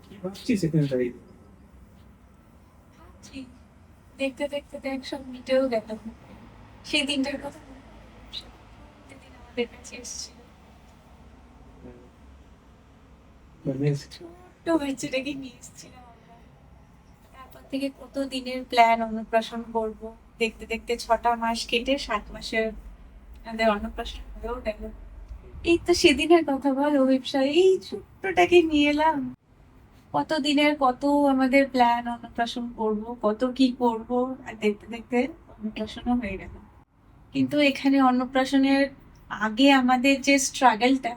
কি ভাবছিস এখানে দাঁড়িয়ে? ভাবছি, দেখতে দেখতে দেখ সব মিটেও গেল। সেই দিনটার কথা মনে পড়ে। সে প্রতিদিন আমাদের কাছে এসেছিল, মানে ছোট্ট বাচ্চাটাকে নিয়ে এসেছিলাম আমরা। তারপর থেকে কত দিনের প্ল্যান অন্নপ্রাশন করব। দেখতে দেখতে 6টা মাস কেটে 7 মাসের আমাদের অন্নপ্রাশন হয়েও গেল। এই তো সেদিনের কথা বল অভিপ্সা, এই ছোট্টটাকে নিয়ে এলাম। কত দিনের কত আমাদের প্ল্যান, অন্নপ্রাশন করব, কত কি করব, আর দেখতে দেখতে অন্নপ্রাশনও হয়ে গেল। কিন্তু এখানে অন্নপ্রাশনের আগে আমাদের যে স্ট্রাগলটা,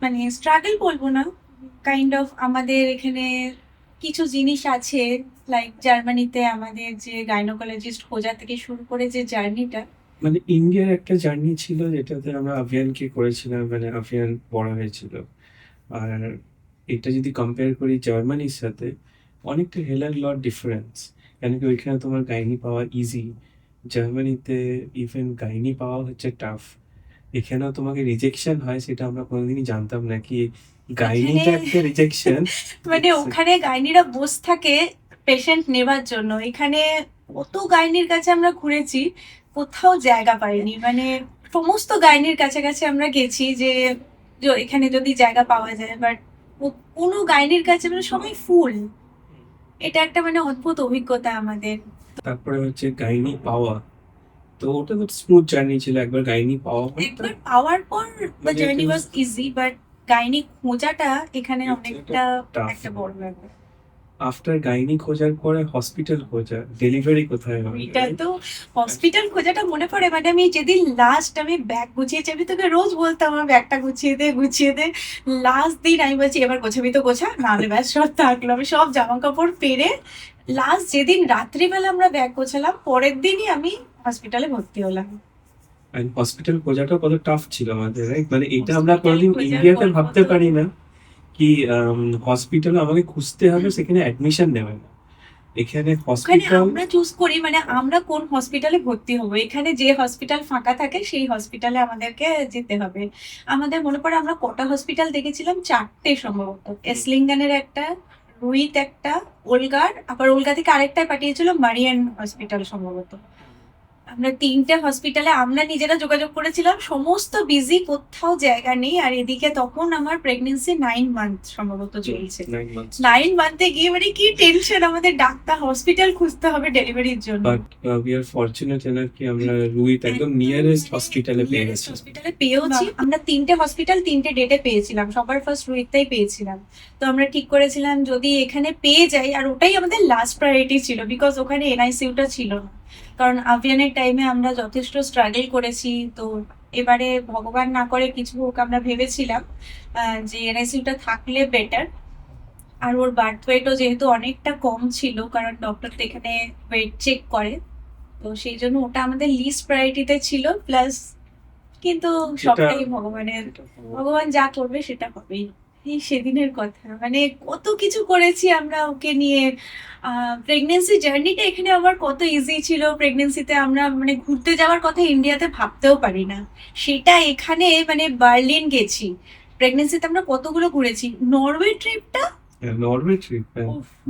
মানে স্ট্রাগল বলবো না, কাইন্ড অফ আমাদের এখানে কিছু জিনিস আছে। লাইক জার্মানিতে আমাদের যে গাইনোকোলজিস্ট খোঁজা থেকে শুরু করে যে জার্নিটা। মানে ইন্ডিয়ার একটা জার্নি ছিল যেটাতে আমরা আভিয়ানকে করেছিলাম, মানে আভিয়ান পড়া হয়েছিল। আর এটা যদি কম্পেয়ার করি জার্মানির সাথে, অনেকটা হেল অ্যান্ড লট ডিফারেন্স। কেন কি ওইখানে তোমার গাইনি পাওয়া ইজি, জার্মানিতে ইভেন গাইনি পাওয়া হচ্ছে টাফ। এখানেও তোমাকে রিজেকশন হয়, সেটা আমরা কোনোদিনই জানতাম না কি এখানে গাইনিটা একটা রিজেকশন। মানে ওখানে গাইনিরা বস থাকে পেশেন্ট নেবার জন্য। এখানে কত গাইনির কাছে আমরা ঘুরেছি, কোথাও জায়গা পাইনি। মানে সমস্ত গাইনির কাছাকাছি আমরা গেছি যে এখানে যদি জায়গা পাওয়া যায়, বাট কোনো গাইনির কাছে মানে সবাই ফুল। এটা একটা মানে অদ্ভুত অভিজ্ঞতা আমাদের। তারপরে হচ্ছে গাইনি পাওয়া, তো ওটা তো স্মুথ জার্নি ছিল একবার গাইনি পাওয়া পর। একবার পাওয়ার পর দ্য মানে journey was easy, but gynae খোঁজাটা এখানে এটা অনেকটা টাফ। একটা বড় ব্যাপার। আফটার গাইনি খোঁজার পরে হসপিটাল খোঁজা, ডেলিভারি কোথায় হবে? এটা তো হসপিটাল খোঁজাটা মনে পড়ে। মানে আমি যেদিন লাস্ট আমি ব্যাগ গুছিয়েছি, আমি তোকে রোজ বলতাম আমার ব্যাগটা গুছিয়ে দে গুছিয়ে দে। লাস্ট দিন আমি বলছি এবার গোছাবি তো গোছা, নাহলে ব্যাস সব থাকলো। আমি সব জামা কাপড় পেরে লাস্ট যেদিন রাত্রিবেলা আমরা ব্যাগ গোছালাম, পরের দিনই আমি হসপিটালে ভর্তি হলাম। হসপিটাল খোঁজাটা কত টাফ ছিল আমাদের, রাইট? মানে এটা আমরা হসপিটাল কোনোদিন খোঁজার ইন্ডিয়াতে গল্প ভাবতে তো পারি না কি হসপিটালে আমাকে খুঁজতে হবে, সেখানে অ্যাডমিশন নেবে না। এখানে ওখানে হসপিটাল আমরা চুজ করি, মানে আমরা কোন হসপিটালে ভর্তি হবো। এখানে যে হসপিটাল ফাঁকা থাকে সেই হসপিটালে আমাদেরকে যেতে হবে। আমাদের মনে পড়ে আমরা কটা হসপিটাল দেখেছিলাম, 4টে সম্ভবত। এসলিঙ্গানের একটা, রুইত একটা, ওলগার, আবার ওলগা থেকে আরেকটায় পাঠিয়েছিল মারিয়ান হসপিটাল সম্ভবত। আমরা 3টে হসপিটালে আমরা নিজেরা যোগাযোগ করেছিলাম, সমস্ত বিজি, কোথাও জায়গা নেই। আর এদিকে তখন আমার প্রেগনেন্সি 9 মান্থ সম্ভবত চলছে। 9 months। 9 মান্থে গিয়ে মানে কি টেনশন, আমাদের ডাক্তার হসপিটাল খুঁজতে হবে ডেলিভারির জন্য। But we are fortunate enough কি আমরা রুইত একদম নিয়ারেস্ট হসপিটালে পেয়ে গেছি। হসপিটালে পেয়েওছি আমরা। 3টে হসপিটাল 3টে ডেটে পেয়েছিলাম, সবার ফার্স্ট রুইতটাই পেয়েছিলাম। তো আমরা ঠিক করেছিলাম যদি এখানে পেয়ে যাই, আর ওটাই আমাদের লাস্ট প্রায়োরিটি ছিল, বিকজ ওখানে এনআইসিউটা ছিল না। কারণ আভিয়ানের টাইমে আমরা যথেষ্ট স্ট্রাগল করেছি। তো এবারে ভগবান না করে কিছু হোক, আমরা ভেবেছিলাম যে এনআইসিউটা থাকলে বেটার। আর ওর বার্থ ওয়েটও যেহেতু অনেকটা কম ছিল, কারণ ডক্টর তো এখানে ওয়েট চেক করে, তো সেই জন্য ওটা আমাদের লিস্ট প্রায়োরিটিতে ছিল। প্লাস কিন্তু সবটাই ভগবানের, ভগবান যা করবে সেটা হবেই। এই সেদিনের কথা, মানে কত কিছু করেছি আমরা ওকে নিয়ে। প্রেগনেন্সি জার্নিটা এখানে আমার কত ইজি ছিল। প্রেগনেন্সিতে আমরা মানে ঘুরতে যাওয়ার কথা ইন্ডিয়াতে ভাবতেও পারি না, সেটা এখানে মানে বার্লিন গেছি। প্রেগনেন্সিতে আমরা কতগুলো ঘুরেছি। নরওয়ে ট্রিপটা, নরওয়ে ট্রিপ।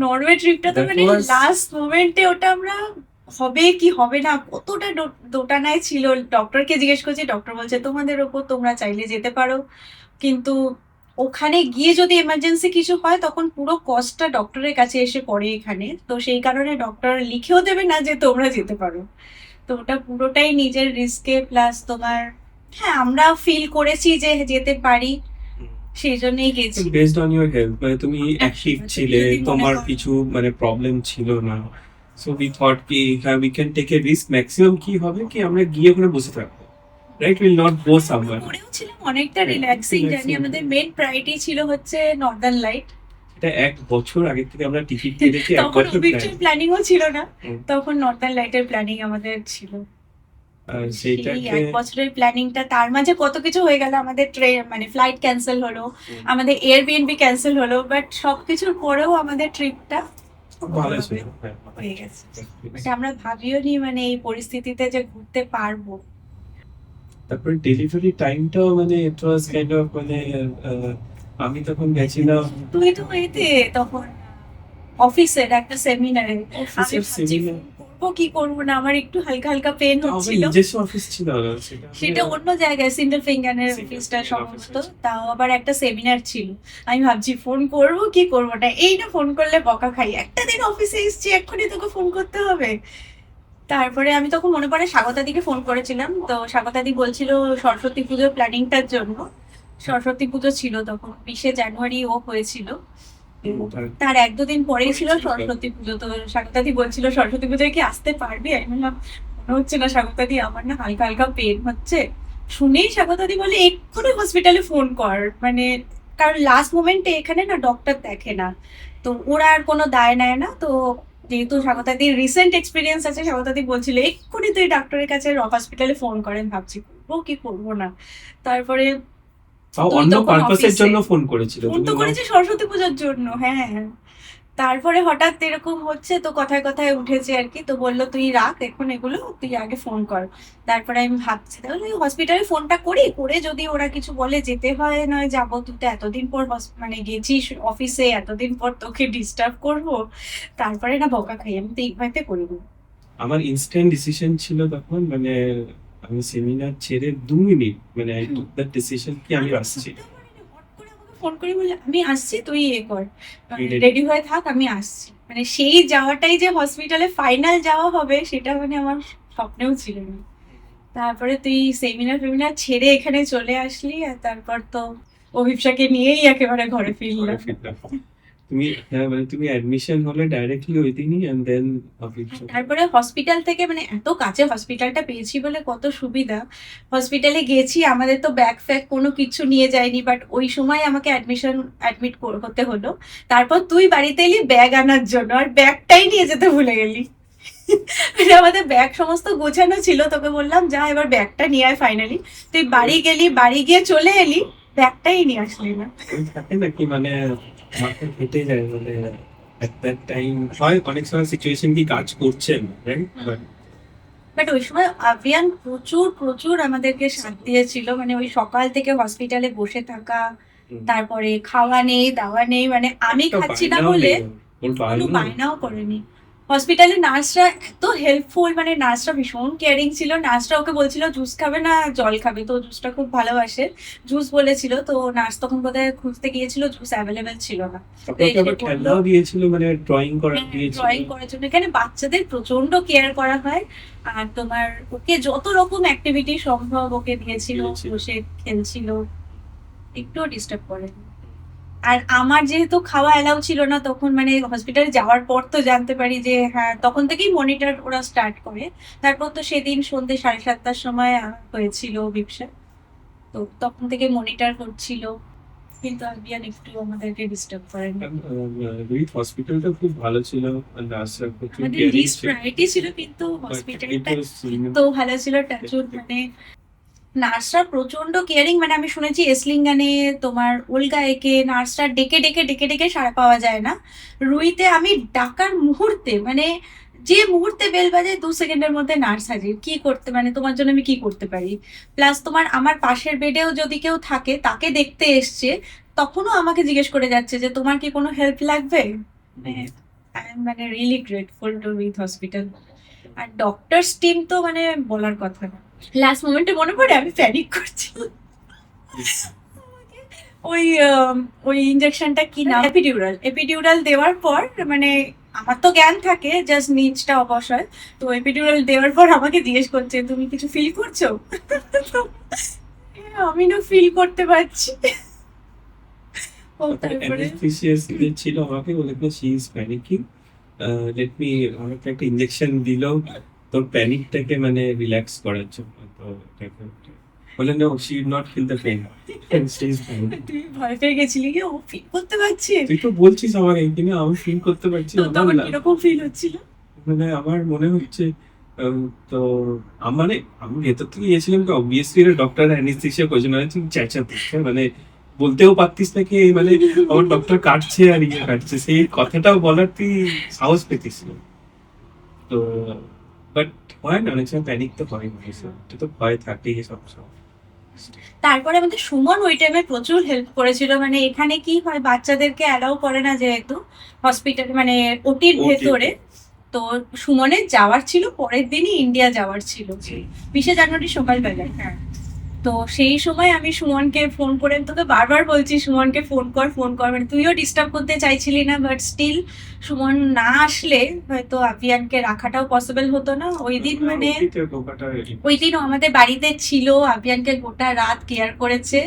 নরওয়ে ট্রিপটা তো That মানে was- লাস্ট মোমেন্টে ওটা আমরা হবে কি হবে না কতটা দোটানায় ছিল। ডক্টরকে জিজ্ঞেস করছি, ডক্টর বলছে তোমাদের ওপর, তোমরা চাইলে যেতে পারো, কিন্তু ওখানে গিয়ে যদি এমার্জেন্সি কিছু হয় তখন পুরো কস্টটা ডক্টরের কাছে এসে পড়ে এখানে। তো সেই কারণে ডক্টর লিখেও দেবে না যে তোমরা যেতে পারো। তো ওটা পুরোটাই নিজের রিস্কে। প্লাস তোমার, হ্যাঁ আমরা ফিল করেছি যে যেতে পারি, সেই জন্যই গেছি। বেসড অন ইউর হেলথ, মানে তুমি অ্যাক্টিভ আচ্ছা, ছিলে, যদি মনে তোমার হয়। কিছু মানে প্রবলেম ছিল না। সো উই থট কি হ্যাঁ we can take a risk. Maximum কি হবে কি আমরা গিয়ে ওখানে বসে থাকবো, right? Will not go somewhere. করেও ছিলাম অনেকটা রিল্যাক্সিং জার্নি। আমাদের মেন প্রায়োরিটি ছিল হচ্ছে নর্দার্ন লাইট। এটা 1 বছর আগে থেকে আমরা টিকিট কেটেছি, এক তখন বছর অভিজ্ঞতার প্ল্যানিংও ছিল না, হুম। তখন নর্দার্ন লাইটের প্ল্যানিং আমাদের ছিল। আর সেই সেইটাকে 1 বছরের প্ল্যানিংটা, তার মাঝে কত কিছু হয়ে গেল। আমাদের ট্রেন মানে ফ্লাইট ক্যান্সেল হলো, আমাদের এয়ারবিএনবি ক্যান্সেল হলো, বাট সবকিছুর পরেও আমাদের ট্রিপটা ভালো ছিল। হ্যাঁ। হয়ে গেছে। বাট আমরা ভাবিও নি মানে এই পরিস্থিতিতে যে ঘুরতে পারবো। তারপরে ডেলিভারি টাইমটাও মানে ইট ওয়াজ কাইন্ড অফ মানে আমি তখন গেছিলাম তুই তো এতে তখন অফিসের একটা সেমিনারে। আমি অফিসের ভাবছি সেমিনার। করবো কি করবো না, আমার একটু হালকা হালকা পেন আমার হচ্ছিল। নিজস্ব অফিস ছিল না, সেটা সেটা অন্য জায়গায়, সিন্ডাল ফিঙ্গারের Single অফিসটা finger সম্ভবত। office আছে। তাও আবার একটা সেমিনার ছিল। আমি ভাবছি ফোন করবো কি করবো না, এই না ফোন করলে বকা খাই, একটা দিন অফিসে এসেছি এক্ষুনি তোকে ফোন করতে হবে। তারপরে আমি তখন মনে পড়ে স্বাগতাদিকে ফোন করেছিলাম, তো স্বাগতাদি বলছিল সরস্বতী পুজোর প্ল্যানিংটার জন্য। সরস্বতী পুজো ছিল তখন 20শে জানুয়ারি ও হয়েছিল। তার 1-2 দিন পরেই ছিল সরস্বতী পুজো। তো স্বাগতাদি বলছিল সরস্বতী পুজোয় কি আসতে পারবি? আমি বললাম মনে হচ্ছে না স্বাগতাদি, আমার না হালকা হালকা পেন হচ্ছে। শুনেই স্বাগতাদি বলে এক্ষুনি হসপিটালে ফোন কর, মানে কারণ লাস্ট মোমেন্টে এখানে না ডক্টর দেখে না, তো ওরা আর কোনো দায় নেয় না। তো যেহেতু স্বাগতাদির রিসেন্ট এক্সপিরিয়েন্স আছে, স্বাগতাদি বলছিল এক্ষুনি তুই ডাক্তারের কাছে হসপিটালে ফোন করেন। ভাবছি করবো কি করবো না। তারপরে তাও তুই অন্য তখন পারপাসের অফিসে জন্য ফোন করেছিল ফোন তো তুমি করেছি সরস্বতী পুজোর জন্য, হ্যাঁ। তারপরে হঠাৎ এরকম হচ্ছে, তো কথায় কথায় উঠেছে আর কি, তো বললো তুই রাখ এখন এগুলো, তুই আগে ফোন কর। তারপরে আমি ভাবছি তাহলে হসপিটালে ফোনটা করি, করে যদি ওরা কিছু বলে যেতে হয় নয় যাবো, তুই তো এতদিন পর মানে গেছিস অফিসে, এতদিন পর তোকে ডিস্টার্ব করবো, তারপরে না বকা খাই। আমি তো এইভাবে করিনি। আমার ইনস্ট্যান্ট ডিসিশন ছিল তখন, মানে আমি সেমিনার ছেড়ে 2 মিনিট, মানে আই টুক দ্যাট ডিসিশন কি আমি আসছি। ফোন করে বলে আমি আসছি, তুই এ কর, Ready. রেডি হয়ে থাক, আমি আসছি। মানে সেই যাওয়াটাই যে হসপিটালে ফাইনাল যাওয়া হবে সেটা মানে আমার স্বপ্নেও ছিল না। তারপরে তুই সেমিনার ফেমিনার ছেড়ে এখানে চলে আসলি, আর তারপর তো অভিপ্সাকে নিয়েই একেবারে ঘরে ঘরে ফিরলাম। ফিরলাম। তুমি হ্যাঁ, মানে তুমি অ্যাডমিশন হলে ডাইরেক্টলি ওই দিনই এন্ড দেন অফিস। তারপরে হসপিটাল থেকে মানে এত কাছে হসপিটালটা পেয়েছি বলে কত সুবিধা। হসপিটালে গেছি, আমাদের তো ব্যাগ ফ্যাগ কোনো কিছু নিয়ে যায়নি, বাট ওই সময় আমাকে অ্যাডমিট হতে হলো। তারপর তুই বাড়িতে এলি ব্যাগ আনার জন্য, আর ব্যাগটাই নিয়ে যেতে ভুলে গেলি। মানে আমাদের ব্যাগ সমস্ত গোছানো ছিল, তোকে বললাম যা এবার ব্যাগটা নিয়ে আয় ফাইনালি। তুই বাড়ি গেলি, বাড়ি গিয়ে চলে এলি, ব্যাগটাই নিয়ে আসলি না। ওই থাকে নাকি, মানে মাথা ফেটে যায়, মানে at that time হয় অনেক সময় সিচুয়েশন কি কাজ করছে না, রাইট? বাট ওই সময় আভিয়ান প্রচুর প্রচুর আমাদেরকে সাথ দিয়েছিল, মানে ওই সকাল থেকে হসপিটালে বসে থাকা, তারপরে খাওয়া নেই দাওয়া নেই, মানে আমি খাচ্ছি না বলে কোনো বায়নাও করেনি। হসপিটালে নার্সরা এত হেল্পফুল, মানে নার্সরা ভীষণ কেয়ারিং ছিল। নার্সরা ওকে বলছিল জুস খাবে না জল খাবে, তো জুসটা খুব ভালোবাসে, জুস বলেছিল। তো নার্স তখন বোধহয় খুঁজতে গিয়েছিল, জুস অ্যাভেলেবেল ছিল না। আপনাকে আবার খেলনাও দিয়েছিল, মানে ড্রয়িং করার দিয়েছিল। ড্রয়িং করার জন্য এখানে বাচ্চাদের প্রচন্ড কেয়ার করা হয়, আর তোমার ওকে যত রকম অ্যাক্টিভিটি সম্ভব ওকে দিয়েছিল, দিয়েছিল। বসে খেলছিল, একটুও ডিস্টার্ব করেনি। আর আমার যেহেতু খাওয়া অ্যালাউ ছিল না তখন, মানে হসপিটালে যাওয়ার পর তো জানতে পারি যে হ্যাঁ, তখন থেকেই মনিটর ওরা স্টার্ট করে। তারপর তো সেদিন সন্ধ্যে 7:30টার সময় হয়েছিল বিপসা, তো তখন থেকে মনিটর করছিল, কিন্তু আবিয়ান একটু আমাদেরকে ডিস্টার্ব করেনি। রোহিত হসপিটালটা খুব ভালো ছিল, নার্সরা প্রচুর আমাদের কেয়ারিং লিস্ট ছিল। প্রায়োরিটি ছিল, কিন্তু But হসপিটালটা it was, তো ভালো ছিল টাচুড। মানে নার্সরা প্রচন্ড কেয়ারিং, মানে আমি শুনেছি এসলিঙ্গানে তোমার ওলগা একে নার্সরা ডেকে ডেকে ডেকে ডেকে সাড়া পাওয়া যায় না। রুইতে আমি ডাকার মুহূর্তে, মানে যে মুহূর্তে বেল বাজে 2 সেকেন্ডের মধ্যে নার্স হাজির। কি করতে, মানে তোমার জন্য আমি কি করতে পারি? প্লাস তোমার আমার পাশের বেডেও যদি কেউ থাকে, তাকে দেখতে এসছে, তখনও আমাকে জিজ্ঞেস করে যাচ্ছে যে তোমার কি কোনো হেল্প লাগবে। আই এম মানে really grateful to with hospital. আর ডক্টরস টিম তো মানে বলার কথা না। লাস্ট মোমেন্টে মনে পড়ে আমি প্যানিক করছি। ওই ওই ইনজেকশনটা কি নাম, এপিডিউরাল দেওয়ার পর মানে আমার তো জ্ঞান থাকে, জাস্ট নিচটা অবশ্যই। তো এপিডিউরাল দেওয়ার পর আমাকে জিজ্ঞেস করছে তুমি কিছু ফিল করছো? তো, আমি না ফিল করতে পারছি। ও তারপরে অ্যানেস্থেসিয়াস্ট যে ছিল আমাকে বলেছিল শি ইজ প্যানিকিং, লেট মি, আমাকে একটা ইনজেকশন দিল তোর প্যানিকটাকে মানে রিল্যাক্স করার জন্য। তো বলে no, she will not feel the pain, she is panicking. তুই ভয় পেয়ে গেছিলি কি ও ফিল করতে পারছি? তুই তো বলছিস আমাকে, কিন্তু আমি ফিল করতে পারছি তো না। তখন কিরকম ফিল হচ্ছিল? মানে আমার মনে হচ্ছে তো মানে আমি ভেতর থেকে গিয়েছিলাম তো অবভিয়াসলি ডক্টর অ্যানেস্থেসিয়া করেছে, মানে তুই চেঁচাতিস, মানে বলতেও পারতিস না কি মানে আমার ডক্টর কাটছে আর ইয়ে কাটছে, সেই কথাটাও বলার তুই সাহস পেতিস না। তো বাট হয় না, অনেক সময় প্যানিক তো হয়, এটা তো ভয় থাকেই সবসময়। তারপরে আমাদের সুমন ওই টাইমে প্রচুর হেল্প করেছিল, মানে এখানে কি হয় বাচ্চাদেরকে অ্যালাউ করে না যেহেতু হসপিটাল মানে ওটির OT ভেতরে। তো সুমনের যাওয়ার ছিল পরের দিনই, ইন্ডিয়া যাওয়ার ছিল 20শে জানুয়ারি সকালবেলায়। হ্যাঁ, তো সেই সময় আমি সুমনকে ফোন করে, আমি তোকে বারবার বলছি সুমনকে ফোন কর ফোন কর, মানে তুইও ডিস্টার্ব করতে চাইছিলি না, বাট স্টিল সুমন না আসলে হয়তো আভিয়ানকে রাখাটাও পসিবল হতো না ওই দিন। মানে ওই দিন ও আমাদের বাড়িতে ছিল, আভিয়ানকে গোটা রাত কেয়ার করেছে।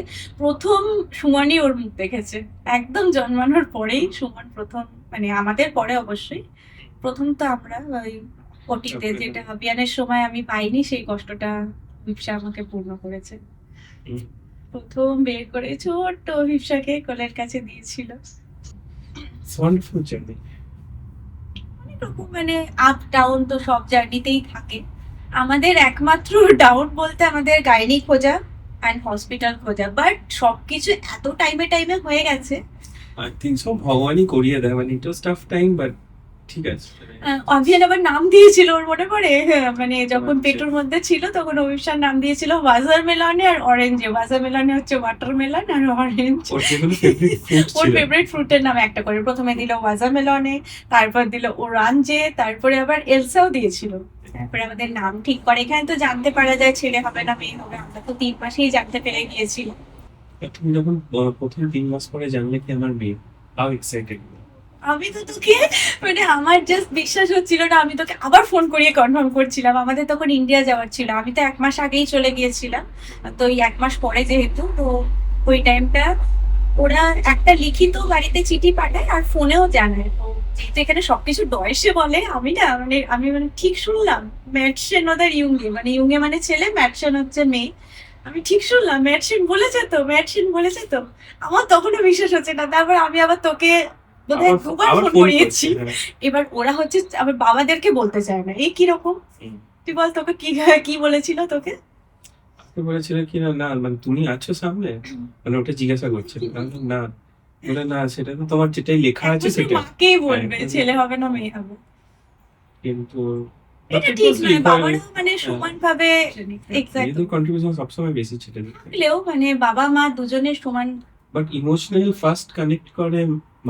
প্রথম সুমনই ওর মুখ দেখেছে, একদম জন্মানোর পরেই সুমন প্রথম, মানে আমাদের পরে অবশ্যই প্রথম। তো আমরা ওই ওটিতে, যেটা আভিয়ানের সময় আমি পাইনি, সেই কষ্টটা বিপসা আমাকে পূর্ণ করেছে। হুম। প্রথম বের করে ছোট্ট বিপসাকে কোলের কাছে দিয়েছিল। Wonderful journey. অনেক রকম মানে আপ ডাউন তো সব জার্নিতেই থাকে। আমাদের একমাত্র ডাউন বলতে আমাদের গাইনি খোঁজা অ্যান্ড হসপিটাল খোঁজা, বাট সবকিছু এত টাইমে টাইমে হয়ে গেছে। আই থিঙ্ক সব ভগবানই করিয়ে দেয়, মানে ইট ওয়াজ টাফ টাইম বাট ঠিক আছে। অভিয়ান আবার নাম দিয়েছিল, ওর মনে পড়ে? মানে যখন আচ্ছা। পেটুর মধ্যে ছিল তখন অভিষার নাম দিয়েছিল ওয়াটারমেলনে আর অরেঞ্জে। ওয়াটারমেলনে হচ্ছে ওয়াটারমেলন আর অরেঞ্জ ওর যেগুলো ফেভারিট ফ্রুট ওর ছিল। ফেভারিট ফ্রুটের নাম একটা করে, প্রথমে দিল ওয়াটারমেলনে, তারপর দিল ওরাঞ্জে, তারপরে আবার এলসাও দিয়েছিল। তারপরে আমাদের নাম ঠিক করে, এখানে তো জানতে পারা যায় ছেলে হবে না মেয়ে হবে, আমরা তো 3 মাসেই জানতে পেরে গিয়েছিল। তুমি যখন প্রথম 3 মাস পরে জানলে কি আমার মেয়ে, হাউ এক্সাইটেড। আমি তো তোকে মানে আমার জাস্ট বিশ্বাস হচ্ছিল না, আমি তোকে আবার ফোন করিয়ে কনফার্ম করছিলাম। আমাদের তখন ইন্ডিয়া যাওয়ার ছিল, আমি তো 1 মাস আগেই চলে গিয়েছিলাম, তো ওই 1 মাস পরে যেহেতু, তো ওই টাইমটা ওরা একটা লিখিত বাড়িতে চিঠি পাঠায় আর ফোনেও জানায়। তো যেহেতু এখানে সবকিছু ডয়েসে বলে, আমি না আমি ঠিক শুনলাম ম্যাটসেন ওদের ইউঙ্গে, মানে ইউঙ্গে মানে ছেলে, ম্যাটসেন হচ্ছে মেয়ে। আমি ঠিক শুনলাম ম্যাটসেন বলেছে তো, ম্যাটসেন বলেছে তো। আমার তখনও বিশ্বাস হচ্ছে না, তারপর আমি আবার তোকে বোধহয় 2বার আবার ফোন ফোন করিয়েছি। করছি, হ্যাঁ। এবার ওরা হচ্ছে আবার বাবাদেরকে বলতে চায় না, এই কিরকম? হুম। তুই বল, তোকে কি কি বলেছিল তোকে? আপনি বলেছিল কি না, না মানে তুমি আছো সামনে, মানে ওটা জিজ্ঞাসা করছিল। আমি বললাম, না বলে না, সেটা তো তোমার যেটাই লেখা আছে একমাত্র সেটা। মাকেই বলবে হ্যাঁ, ছেলে হবে না মেয়ে হবে। কিন্তু এটা ঠিক নয়, বাবারা মানে সমান ভাবে মেয়েদের কন্ট্রিবিউশন সবসময় বেশি ছেলেদের, থাকলেও মানে বাবা মা দুজনের সমান। বাট ইমোশনালি ফার্স্ট কানেক্ট করে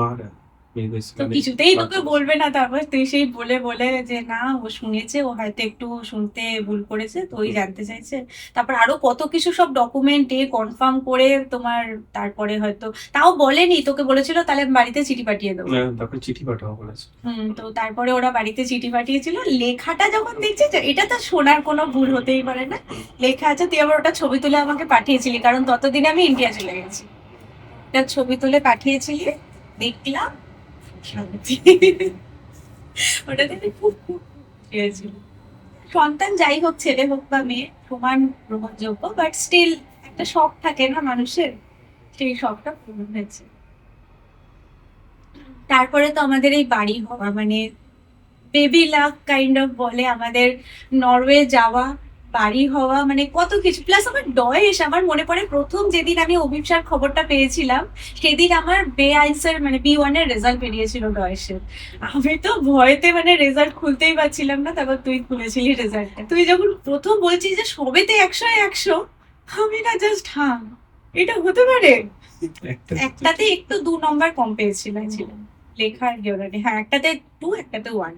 মারা মেয়েদের তো সাথে। কিছুতেই তোকে বলবে না, তারপর তুই সেই বলে বলে যে না ও শুনেছে, ও হয়তো একটু শুনতে ভুল করেছে, তো ওই জানতে চাইছে। তারপর আরো কত কিছু সব ডকুমেন্ট কনফার্ম করে তোমার, তারপরে হয়তো তাও বলেনি, তোকে বলেছিল তাহলে আমি বাড়িতে চিঠি পাঠিয়ে দেবো। না, তারপরে চিঠি পাঠাবো বলেছে। তো তারপরে ওরা বাড়িতে চিঠি পাঠিয়েছিল। লেখাটা যখন দেখছি যে এটা তো শোনার কোনো ভুল হতেই পারে না, লেখা আছে, তুই আবার ওটা ছবি তুলে আমাকে পাঠিয়েছিলি, কারণ ততদিনে আমি ইন্ডিয়া চলে গেছি। এটা ছবি তুলে পাঠিয়েছিলি, দেখলাম শান্তি। ওটা দেখে খুব খুব খুশি হয়েছিল। সন্তান যাই হোক, ছেলে হোক বা মেয়ে, সমান গ্রহণযোগ্য, বাট স্টিল একটা শখ থাকে না মানুষের, সেই শখটা পূরণ হয়েছে। তারপরে তো আমাদের এই বাড়ি হওয়া, মানে বেবি লাভ কাইন্ড অফ বলে আমাদের, নরওয়ে যাওয়া, বাড়ি হওয়া, মানে কত কিছু। প্লাস আমার ডয়েস, আমার মনে পড়ে প্রথম যেদিন আমি অভিপ্সার খবরটা পেয়েছিলাম, সেদিন আমার B1 মানে B1 এর রেজাল্ট বেরিয়েছিল ডয়েসের। আমি তো ভয়েতে মানে রেজাল্ট খুলতেই পারছিলাম না, তারপর তুই খুলেছিলি রেজাল্টটা। তুই যখন প্রথম বলছিস যে সবেতে 100-100, আমি না জাস্ট হ্যাঁ, এটা হতে পারে। একটাতে একটু 2 নম্বর কম পেয়েছিলাম লেখার জোরানে। হ্যাঁ, একটাতে 2, একটাতে 1,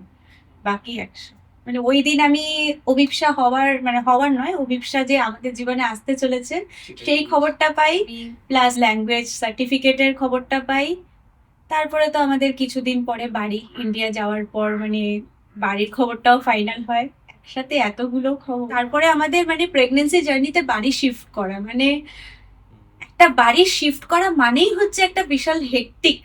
বাকি 100। মানে ওই দিন আমি অভিপ্সা হওয়ার, মানে হওয়ার নয়, অভিপ্সা যে আমাদের জীবনে আসতে চলেছে সেই খবরটা পাই, প্লাস ল্যাঙ্গুয়েজ সার্টিফিকেটের খবরটা পাই। তারপরে তো আমাদের কিছুদিন পরে বাড়ি, ইন্ডিয়া যাওয়ার পর মানে বাড়ির খবরটাও ফাইনাল হয়। একসাথে এতগুলো খবর। তারপরে আমাদের মানে প্রেগনেন্সি জার্নিতে বাড়ি শিফট করা, মানে একটা বাড়ি শিফট করা মানেই হচ্ছে একটা বিশাল হেক্টিক।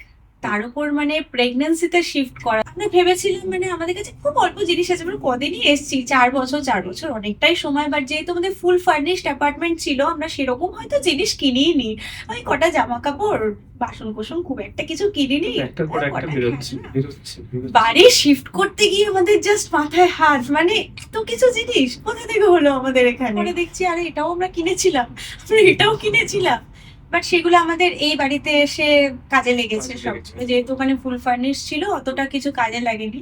তার উপর মানে প্রেগনেন্সিতে শিফট করা, আমরা ভেবেছিলাম মানে আমাদের কাছে খুব অল্প জিনিস আছে, আমরা কদিনই এসেছি, 4 বছর অনেকটাই সময়, বাট যেহেতু আমাদের ফুল ফার্নিশড অ্যাপার্টমেন্ট ছিল, আমরা সেরকম হয়তো জিনিস কিনিই নি। ওই কটা জামা কাপড়, বাসন কোসন, খুব একটা কিছু কিনিনি। একটার পর একটা বেরোচ্ছে। বাড়ি শিফট করতে গিয়ে আমাদের জাস্ট মাথায় হাত, মানে এত কিছু জিনিস কোথা থেকে হলো আমাদের এখানে। পরে দেখছি আরে এটাও আমরা কিনেছিলাম, আমরা এটাও কিনেছিলাম, বাট সেগুলো আমাদের এই বাড়িতে এসে কাজে লেগেছে সব। যেহেতু ওখানে ফুল ফার্নিশ ছিল, অতটা কিছু কাজে লাগেনি।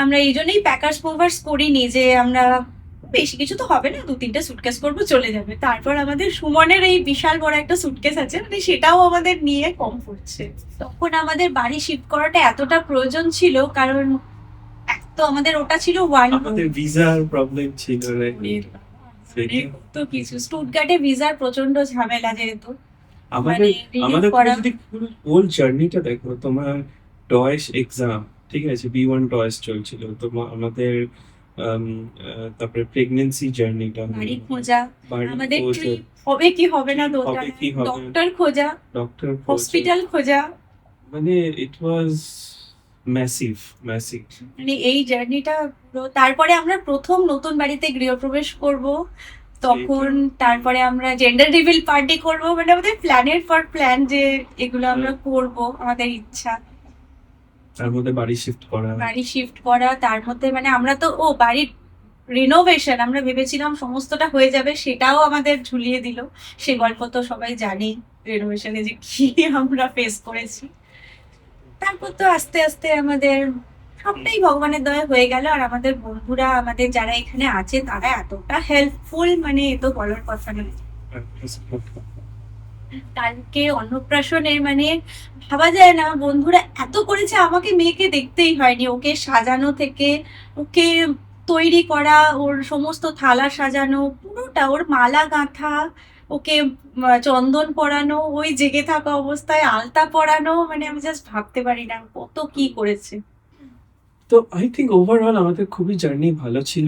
আমরা এই জন্যই প্যাকার্স মুভার্স করিনি, যে আমরা বেশি কিছু তো হবে না, 2-3টে সুটকেস করবো চলে যাবে। তারপর আমাদের সুমনের এই বিশাল বড় একটা সুটকেস আছে, মানে সেটাও আমাদের নিয়ে কম পড়ছে। তখন আমাদের বাড়ি শিফট করাটা এতটা প্রয়োজন ছিল, কারণ এক তো আমাদের ওটা ছিল ওয়ান আমাদের ভিসার প্রবলেম ছিল তো কিছু স্টুটগার্টে ভিসার প্রচন্ড ঝামেলা, যেহেতু আমাদের renew আমাদের করা। যদি হোল জার্নিটা দেখো, তোমার টয়েস এক্সাম, ঠিক আছে, B1 টয়েস চলছিল, তোমার আমাদের তারপরে প্রেগনেন্সি জার্নিটা, বাড়ি খোঁজা, বাড়ি আমাদের খোঁজা, ট্রিপ হবে কি হবে না, কি হবে কি হবে, ডক্টর খোঁজা, ডক্টর হসপিটাল খোঁজা। মানে ইট ওয়াজ ম্যাসিভ ম্যাসিভ। মানে এই জার্নিটা তারপরে আমরা প্রথম নতুন বাড়িতে গৃহপ্রবেশ করব, তখন তারপরে আমরা জেন্ডার রিভিল পার্টি করব, মানে আমাদের প্ল্যানের পর প্ল্যান যে এগুলো আমরা করব, আমাদের ইচ্ছা। তার মধ্যে বাড়ি শিফট করা, বাড়ি শিফট করা, তার মধ্যে মানে আমরা তো বাড়ির রিনোভেশন আমরা ভেবেছিলাম সমস্তটা হয়ে যাবে, সেটাও আমাদের ঝুলিয়ে দিল। সে গল্প তো সবাই জানি, রিনোভেশনে যে কি আমরা ফেস করেছি। তারপর তো আস্তে আস্তে আমাদের সবটাই ভগবানের দয়া হয়ে গেল। আর আমাদের বন্ধুরা, আমাদের যারা এখানে আছে, তারা এতটা হেল্পফুল, মানে এ তো বলার কথা নয়। কালকে অন্নপ্রাশনে মানে ভাবা যায় না, বন্ধুরা এত করেছে, আমাকে মেয়েকে দেখতেই হয়নি, ওকে সাজানো থেকে ওকে তৈরি করা, ওর সমস্ত থালা সাজানো, পুরোটা ওর মালা গাঁথা, ওকে চন্দন পরানো, ওই জেগে থাকা অবস্থায় আলতা পরানো, মানে আমি জাস্ট ভাবতে পারি না কত কি করেছে। তো আই থিঙ্ক ওভারঅল আমাদের খুবই জার্নি ভালো ছিল।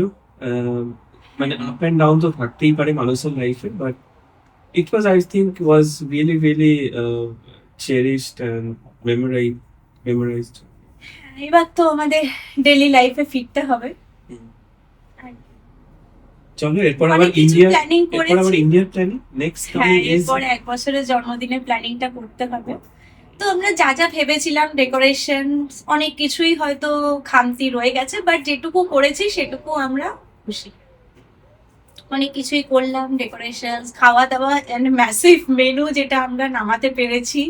মানে আপ অ্যান্ড ডাউন তো থাকতেই পারে মানুষের লাইফে, but it was, I think, was really really cherished and memorized. এবার তো আমাদের ডেইলি লাইফে ফিরতে হবে। আর চলো এরপর অনেক আবার কিছু ইন্ডিয়া, প্ল্যানিং এরপর আবার করেছি। ইন্ডিয়ার প্ল্যানিং নেক্সট হ্যাঁ, কামিং ইজ এরপর 1 বছরের জন্মদিনের প্ল্যানিংটা করতে হবে। তো আমরা যা যা ভেবেছিলাম, ডেকোরেশন, অনেক কিছুই হয়তো খামতি রয়ে গেছে, বাট যেটুকু করেছি সেটুকু আমরা খুশি। অনেক কিছুই করলাম, ডেকোরেশন, খাওয়া দাওয়া, এন্ড ম্যাসিভ মেনু যেটা আমরা নামাতে পেরেছি।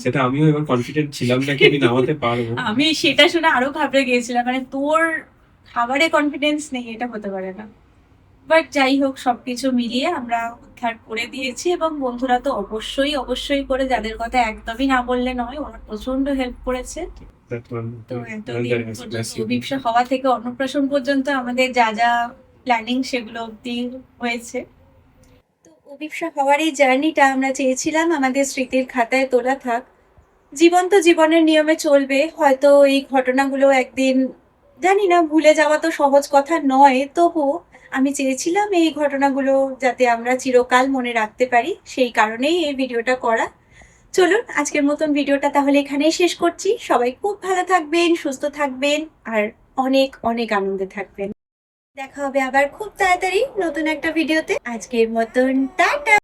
সেটা আমিও এবার কনফিডেন্ট ছিলাম না কি আমি নামাতে পারবো। আমি সেটা শুনে আরো ঘাবড়ে গিয়েছিলাম, মানে তোর খাবারে কনফিডেন্স নেই, এটা হতে পারে না। বাট যাই হোক, সবকিছু মিলিয়ে আমরা উদ্ধার করে দিয়েছি, এবং বন্ধুরা তো অবশ্যই অবশ্যই করে, যাদের কথা একদমই না বললে নয়, ওরা প্রচন্ড হেল্প করেছে। That one, তো that এতদিন was পর্যন্ত massive. অভিপ্সা হওয়া থেকে অন্নপ্রাশন পর্যন্ত আমাদের যা যা প্ল্যানিং সেগুলো অবধি হয়েছে। তো অভিপ্সা হওয়ার এই জার্নিটা আমরা চেয়েছিলাম আমাদের স্মৃতির খাতায় তোলা থাক। জীবন তো জীবনের নিয়মে চলবে, হয়তো এই ঘটনাগুলো একদিন, জানি না, ভুলে যাওয়া তো সহজ কথা নয়, তবু আমি চেয়েছিলাম এই ঘটনাগুলো যাতে আমরা চিরকাল মনে রাখতে পারি, সেই কারণেই এই ভিডিওটা করা। চলুন আজকের মতন ভিডিওটা তাহলে এখানেই শেষ করছি। সবাই খুব ভালো থাকবেন, সুস্থ থাকবেন, আর অনেক অনেক আনন্দে থাকবেন। দেখা হবে আবার খুব তাড়াতাড়ি নতুন একটা ভিডিওতে। আজকের মতন টাটা।